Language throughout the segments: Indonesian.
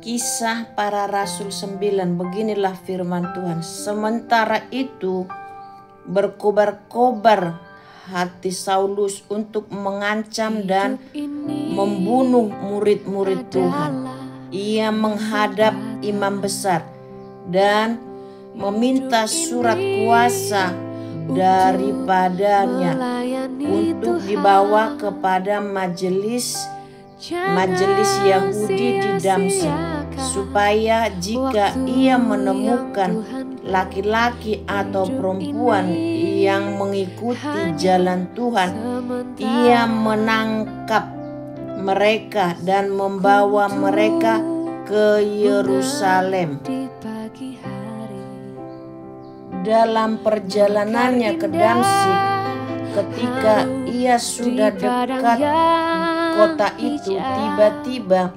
Kisah Para Rasul 9, beginilah firman Tuhan. Sementara itu berkobar-kobar hati Saulus untuk mengancam dan membunuh murid-murid Tuhan. Ia menghadap imam besar dan meminta surat kuasa daripadanya untuk dibawa kepada majelis Yahudi di Damsyik, supaya jika ia menemukan laki-laki atau perempuan yang mengikuti jalan Tuhan, ia menangkap mereka dan membawa mereka ke Yerusalem. Dalam perjalanannya ke Damsyik, ketika ia sudah dekat kota itu, tiba-tiba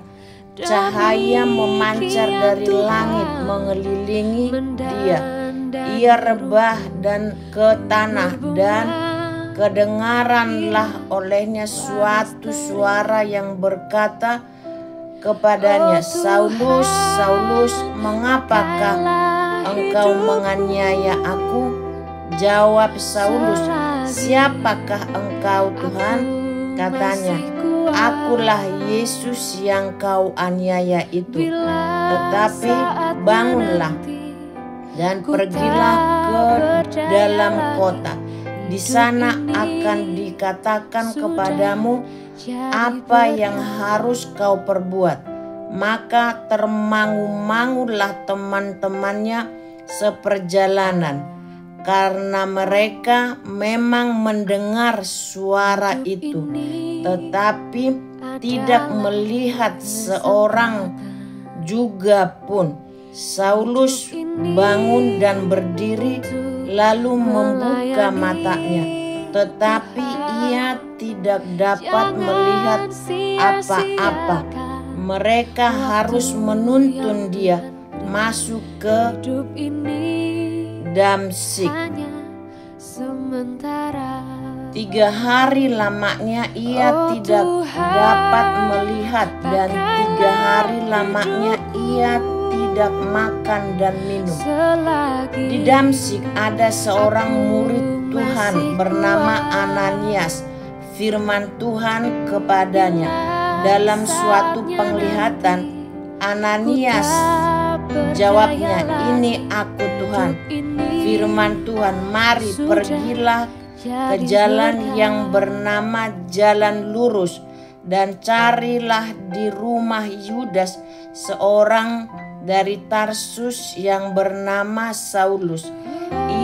cahaya memancar dari langit mengelilingi dia. Ia rebah dan ke tanah, dan kedengaranlah olehnya suatu suara yang berkata kepadanya, "Saulus, Saulus, mengapakah engkau menganiaya aku?" Jawab Saulus, "Siapakah engkau, Tuhan?" Katanya, "Akulah Yesus yang kau aniaya itu. Tetapi bangunlah dan pergilah ke dalam kota. Di sana akan dikatakan kepadamu apa yang harus kau perbuat." Maka termangu-mangulah teman-temannya seperjalanan, karena mereka memang mendengar suara itu, tetapi tidak melihat seorang juga pun. Saulus bangun dan berdiri, lalu membuka matanya, tetapi ia tidak dapat melihat apa-apa. Mereka harus menuntun dia masuk ke Damsyik. 3 hari lamanya ia tidak dapat melihat, dan 3 hari lamanya ia tidak makan dan minum. Di Damsyik ada seorang murid Tuhan bernama Ananias. Firman Tuhan kepadanya dalam suatu penglihatan. Ananias, jawabnya, "Ini aku, Tuhan." Firman Tuhan, "Mari pergilah ke jalan yang bernama Jalan Lurus, dan carilah di rumah Yudas seorang dari Tarsus yang bernama Saulus.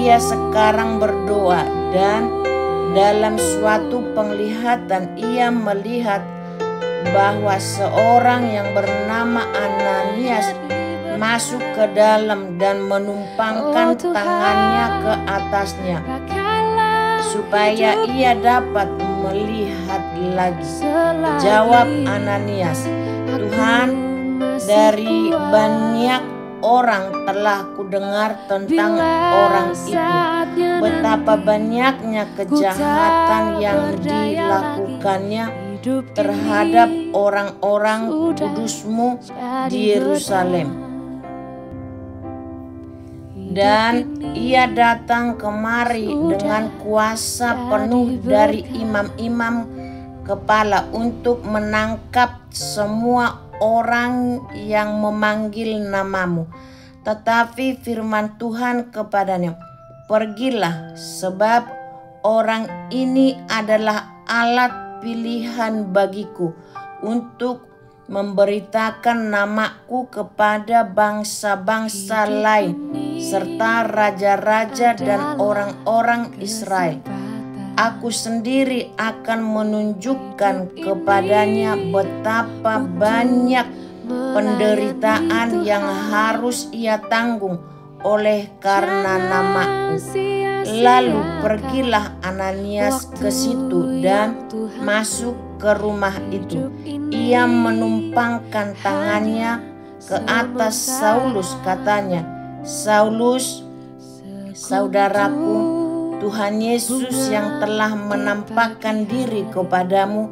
Ia sekarang berdoa, dan dalam suatu penglihatan ia melihat bahwa seorang yang bernama Ananias masuk ke dalam dan menumpangkan tangannya ke atasnya, supaya ia dapat melihat lagi." Jawab Ananias, "Tuhan, dari banyak orang telah kudengar tentang orang itu, betapa banyaknya kejahatan yang dilakukannya terhadap orang-orang kudus-Mu di Yerusalem. Dan ia datang kemari dengan kuasa penuh dari imam-imam kepala untuk menangkap semua orang yang memanggil nama-Mu. Tetapi firman Tuhan kepadanya, "Pergilah, sebab orang ini adalah alat pilihan bagiku untuk memberitakan namaku kepada bangsa-bangsa lain serta raja-raja dan orang-orang Israel. Aku sendiri akan menunjukkan kepadanya betapa banyak penderitaan yang harus ia tanggung oleh karena namaku." Lalu pergilah Ananias ke situ dan masuk ke rumah itu. Ia menumpangkan tangannya ke atas Saulus, katanya, "Saulus, saudaraku, Tuhan Yesus yang telah menampakkan diri kepadamu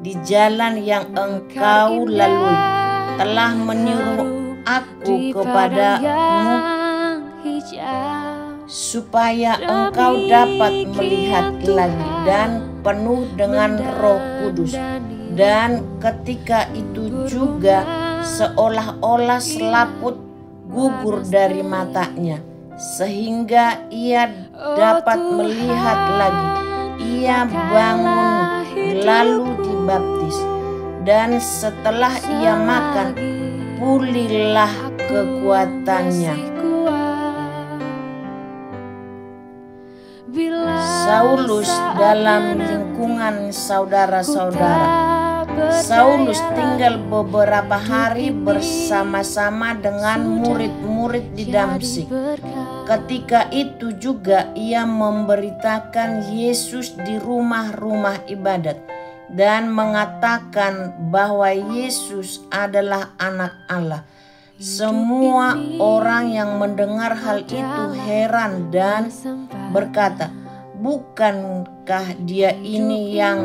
di jalan yang engkau lalui, telah menyuruh aku kepadamu supaya engkau dapat melihat lagi dan penuh dengan Roh Kudus. Dan ketika itu juga seolah-olah selaput gugur dari matanya, sehingga ia dapat melihat lagi. Ia bangun lalu dibaptis, dan setelah ia makan, pulihlah kekuatannya. Saulus dalam lingkungan saudara-saudara. Saulus tinggal beberapa hari bersama-sama dengan murid-murid di Damsyik. Ketika itu juga ia memberitakan Yesus di rumah-rumah ibadat dan mengatakan bahwa Yesus adalah Anak Allah. Semua orang yang mendengar hal itu heran dan berkata, "Bukankah dia ini yang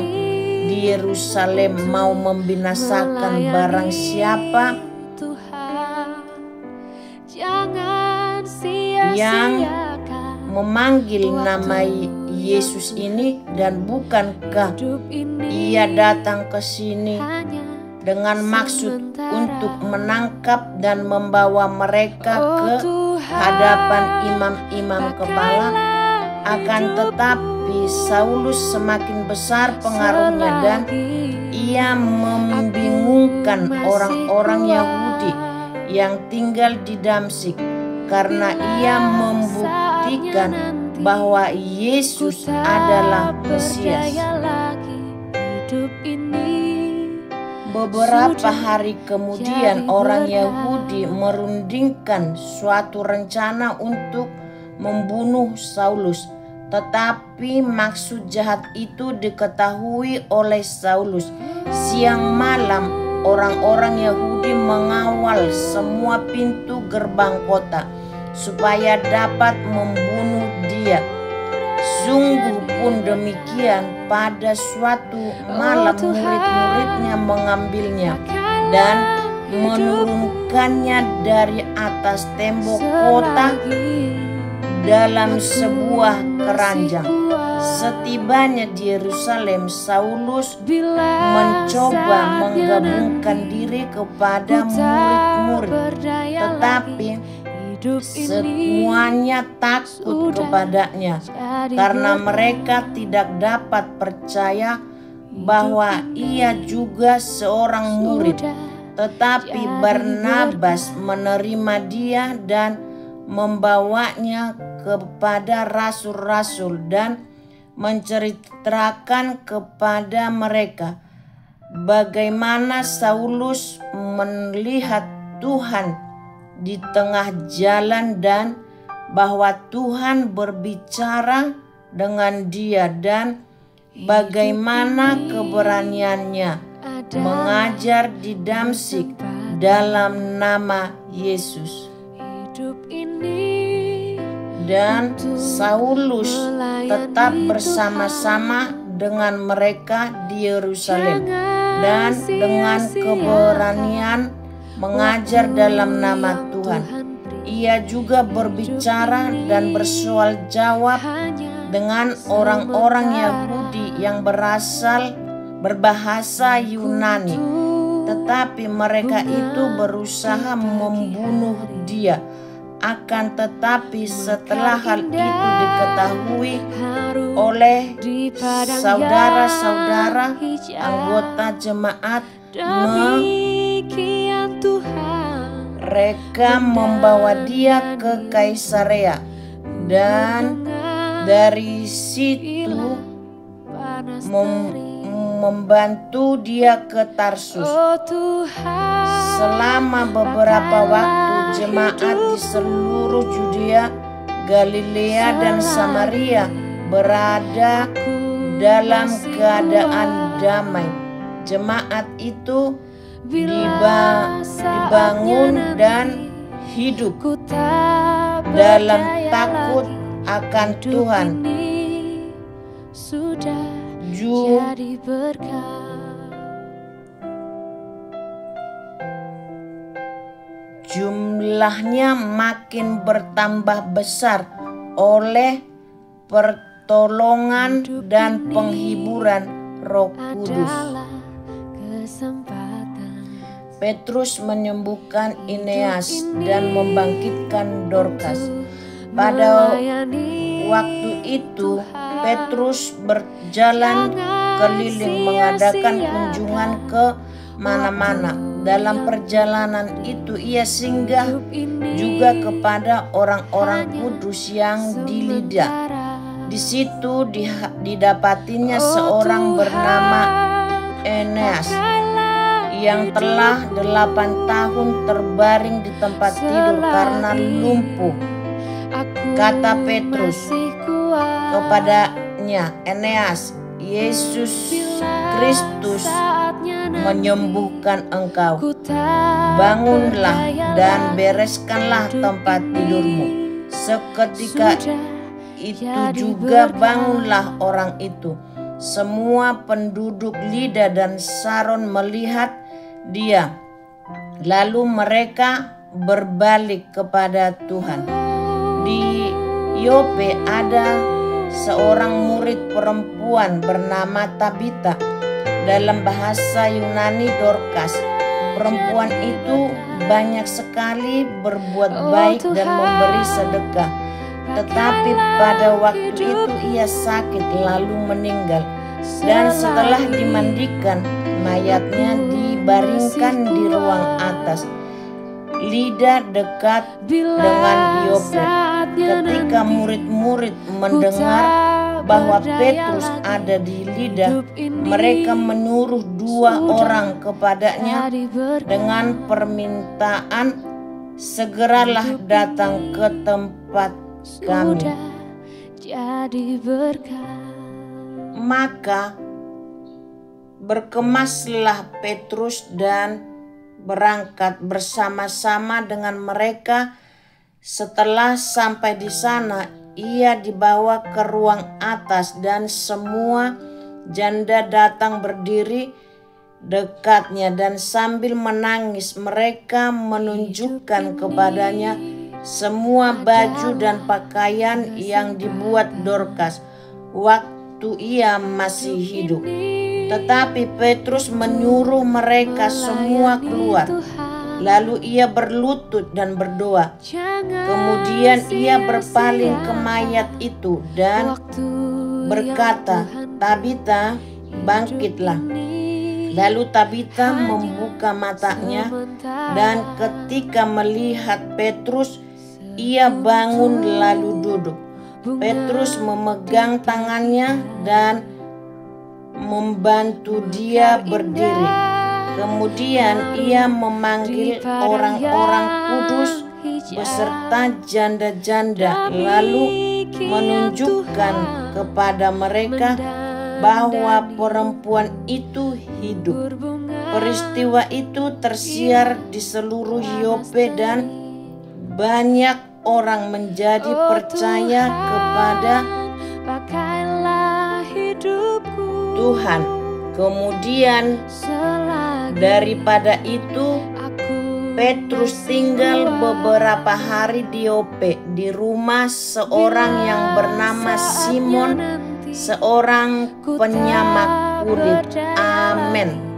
di Yerusalem mau membinasakan barang siapa yang memanggil nama Yesus ini, dan bukankah ia datang ke sini dengan maksud untuk menangkap dan membawa mereka ke hadapan imam-imam kepala?" Akan tetapi Saulus semakin besar pengaruhnya dan ia membingungkan orang-orang Yahudi yang tinggal di Damsyik, karena ia membuktikan bahwa Yesus adalah Mesias. Beberapa hari kemudian orang Yahudi merundingkan suatu rencana untuk membunuh Saulus, tetapi maksud jahat itu diketahui oleh Saulus. Siang malam orang-orang Yahudi mengawal semua pintu gerbang kota supaya dapat membunuh dia. Sungguh pun demikian, pada suatu malam murid-muridnya mengambilnya dan menurunkannya dari atas tembok kota dalam sebuah keranjang. Setibanya di Yerusalem, Saulus mencoba menggabungkan diri kepada murid-murid, tetapi semuanya takut kepadanya karena mereka tidak dapat percaya bahwa ia juga seorang murid. Tetapi Barnabas menerima dia dan membawanya kepada rasul-rasul dan menceritakan kepada mereka bagaimana Saulus melihat Tuhan di tengah jalan dan bahwa Tuhan berbicara dengan dia, dan bagaimana keberaniannya mengajar di Damsyik dalam nama Yesus. Dan Saulus tetap bersama-sama dengan mereka di Yerusalem dan dengan keberanian mengajar dalam nama Tuhan. Ia juga berbicara dan bersoal jawab dengan orang-orang Yahudi yang berbahasa Yunani, tetapi mereka itu berusaha membunuh dia. Akan tetapi setelah hal itu diketahui oleh saudara-saudara anggota jemaat, mereka membawa dia ke Kaisarea dan dari situ membantu dia ke Tarsus. Selama beberapa waktu jemaat di seluruh Yudea, Galilea dan Samaria berada dalam keadaan damai. Jemaat itu dibangun dan hidup dalam takut akan Tuhan. jumlahnya makin bertambah besar oleh pertolongan dan penghiburan Roh Kudus. Petrus menyembuhkan Eneas dan membangkitkan Dorcas. Pada waktu itu Petrus berjalan keliling mengadakan kunjungan ke mana-mana. Dalam perjalanan itu ia singgah juga kepada orang-orang kudus yang di Lida. Di situ didapatinya seorang bernama Eneas yang telah 8 tahun terbaring di tempat tidur karena lumpuh. Kata Petrus kepadanya, "Eneas, Yesus Kristus menyembuhkan engkau. Bangunlah dan bereskanlah tempat tidurmu." Seketika itu juga bangunlah orang itu. Semua penduduk Lida dan Saron melihat dia, lalu mereka berbalik kepada Tuhan. Di Yope ada seorang murid perempuan bernama Tabita, dalam bahasa Yunani Dorcas. Perempuan itu banyak sekali berbuat baik dan memberi sedekah. Tetapi pada waktu itu ia sakit lalu meninggal, dan setelah dimandikan mayatnya dibaringkan di ruang atas. Lida dekat dengan Yope. Ketika murid-murid mendengar bahwa Petrus ada di Lida, mereka menyuruh 2 orang kepadanya dengan permintaan, "Segeralah datang ke tempat kami." Maka berkemaslah Petrus dan berangkat bersama-sama dengan mereka. Setelah sampai di sana, ia dibawa ke ruang atas dan semua janda datang berdiri dekatnya, dan sambil menangis mereka menunjukkan kepadanya semua baju dan pakaian yang dibuat Dorcas waktu ia masih hidup. Tetapi Petrus menyuruh mereka semua keluar. Lalu ia berlutut dan berdoa. Kemudian ia berpaling ke mayat itu dan berkata, "Tabita, bangkitlah." Lalu Tabita membuka matanya, dan ketika melihat Petrus, ia bangun lalu duduk. Petrus memegang tangannya dan membantu dia berdiri. Kemudian ia memanggil orang-orang kudus beserta janda-janda, lalu menunjukkan kepada mereka bahwa perempuan itu hidup. Peristiwa itu tersiar di seluruh Yope dan banyak orang menjadi percaya kepada Tuhan. Kemudian daripada itu Petrus tinggal beberapa hari di Yope di rumah seorang yang bernama Simon, seorang penyamak kulit. Amin.